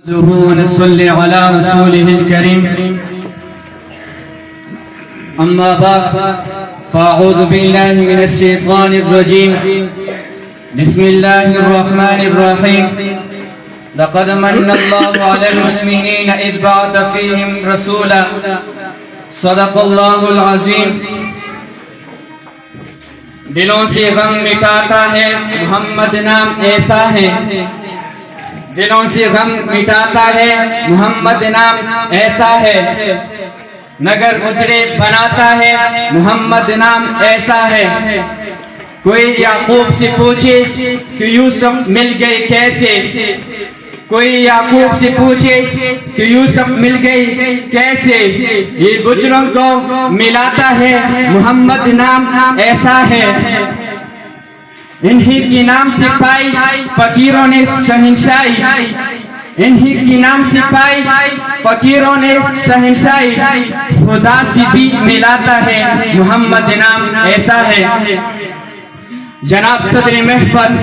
ونصلي على رسوله الكريم أما بعد فأعوذ بالله من الشيطان الرجيم بسم الله الرحمن الرحيم لقد من الله على المؤمنين إذ بعث فيهم رسولا صدق الله العظيم دلوں سے غم مٹاتا ہے محمد نام ایسا ہے دلوں سے غم مٹاتا ہے محمد نام ایسا ہے نگر اجڑے بناتا ہے محمد نام ایسا ہے کوئی یعقوب سے پوچھے کہ یوسف مل گئے کیسے کوئی یعقوب سے پوچھے کہ یوسف مل گئی کیسے یہ گجروں کو ملاتا ہے محمد نام ایسا ہے انہی کی نام سے پائی فقیروں نے شہنشائی انہی کی نام سے پائی فقیروں نے شہنشائی خدا سے بھی ملاتا ہے محمد نام ایسا ہے جناب صدر محفل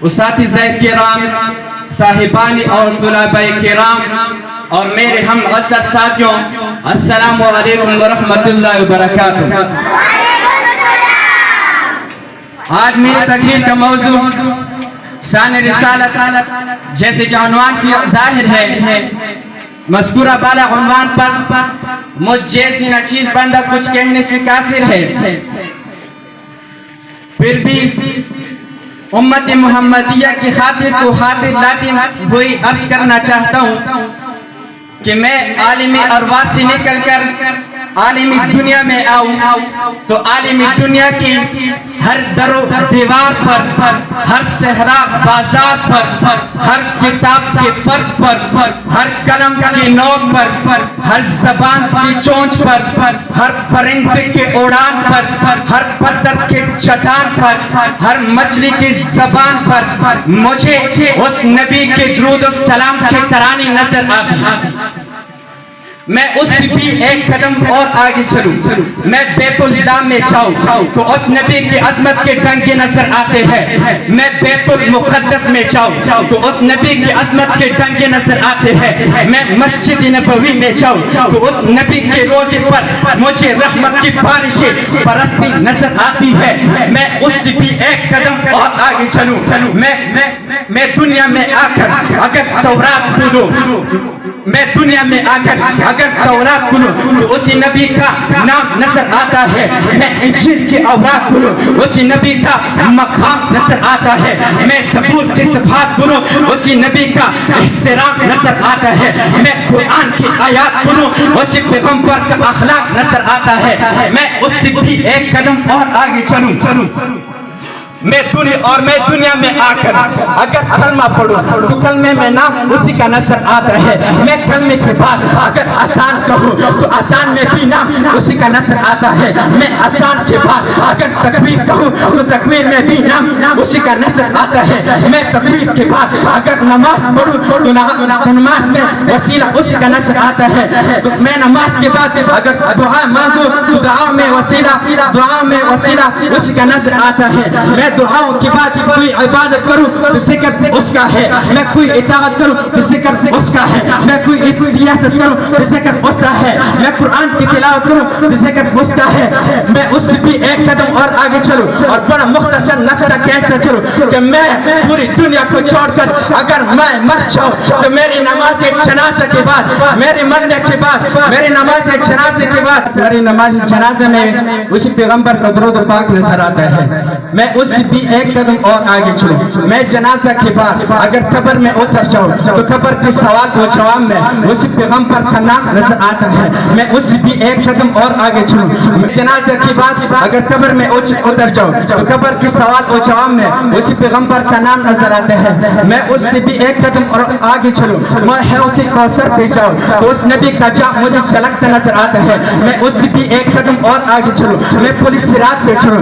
اساتذہ کرام صاحبان اور طلباء کرام اور میرے ہم عصر ساتھیوں السلام علیکم ورحمۃ اللہ وبرکاتہ آج میری تقریر کا موضوع شان رسالت جیسے کہ عنوان سے ظاہر ہے مذکورہ بالا عنوان پر مجھ جیسی نچیز بندہ کچھ کہنے سے قاصر ہے پھر بھی امت محمدیہ کی خاطر کو خاطر لاتے ہوئی عرض کرنا چاہتا ہوں کہ میں عالمی ارواح سے نکل کر عالمی دنیا میں آؤں تو عالمی دنیا کی ہر در و دیوار پر ہر صحرا بازار پر ہر کتاب کے فرق پر ہر قلم کی نوک پر ہر زبان کی چونچ پر ہر پرندے کے اڑان پر ہر پتھر کے چٹان پر ہر مچھلی کی زبان پر مجھے اس نبی کے درود و سلام کے ترانے نظر آتی میں اس سے بھی ایک قدم اور آگے چلوں میں بیت الدام میں جاؤں تو اس نبی کی عظمت کے ڈنگے نظر آتے ہیں میں بیت المقدس میں جاؤں تو اس نبی کی عظمت کے ڈنگے نظر آتے ہیں میں مسجد نبوی میں جاؤں تو اس نبی کے روزے پر مجھے رحمت کی بارشیں برستی نظر آتی ہے میں اس سے بھی ایک قدم اور آگے چلوں میں دنیا میں آ کر اگر تورات کھولوں میں دنیا میں آ کر اگر تورات کھولوں تو اسی نبی کا نام نظر آتا ہے میں انجیل کی اوراق کھولوں اسی نبی کا مقام نظر آتا ہے میں زبور کی صفحات کھولوں اسی نبی کا احترام نظر آتا ہے میں قرآن کی آیات کھولوں اسی پیغمبر کا اخلاق نظر آتا ہے میں اس سے بھی ایک قدم اور آگے چلوں میں دنیا میں آ کر اگر کلمہ پڑھوں تو کلمے میں نام اسی کا نظر آتا ہے میں کلمے کے بعد اگر اذان کہوں تو اذان میں بھی نام اسی کا نظر آتا ہے میں اذان کے بعد اگر تکبیر کہوں تو تکبیر میں بھی نام اسی کا نظر آتا ہے میں تکبیر کے بعد اگر نماز پڑھوں تو نماز میں وسیلہ اسی کا نظر آتا ہے تو میں نماز کے بعد اگر دعا مانگوں تو دعا میں وسیلہ اسی کا نظر آتا ہے میں دعاؤں کے بعد کوئی عبادت کروں تو ذکر اس کا ہے میں کوئی اطاعت کروں تو ذکر اس کا ہے میں کوئی ریاست کروں تو ذکر اس کا ہے میں قرآن کی تلاوت کروں تو ذکر اس کا ہے میں اس سے بھی ایک قدم اور آگے چلوں اور بڑا مختصر نقشہ کہتا چلوں کہ میں پوری دنیا کو چھوڑ کر اگر میں مر جاؤں تو میری نماز جنازہ کے بعد میرے مرنے کے بعد میری نماز جنازے کے بعد میری نماز جنازے میں اسی پیغمبر کا درود پاک نظر آتا ہے میں اس بھی ایک قدم اور آگے چلوں میں جنازہ کے بعد اگر قبر میں اتر جاؤں تو قبر کے سوال و جواب میں اسی پیغمبر کا نام نظر آتا ہے میں اس سے بھی ایک قدم اور آگے چلوں جنازہ کے بعد اگر قبر میں اتر جاؤں تو قبر کے سوال و جواب میں اسی پیغمبر کا نام نظر آتا ہے میں اس سے بھی ایک قدم اور آگے چلوں میں حوض کوثر پہ جاؤں تو اس نبی کا جام مجھے جھلکتا نظر آتا ہے میں اس سے بھی ایک قدم اور آگے چلوں میں پولیس صراط پہ چلوں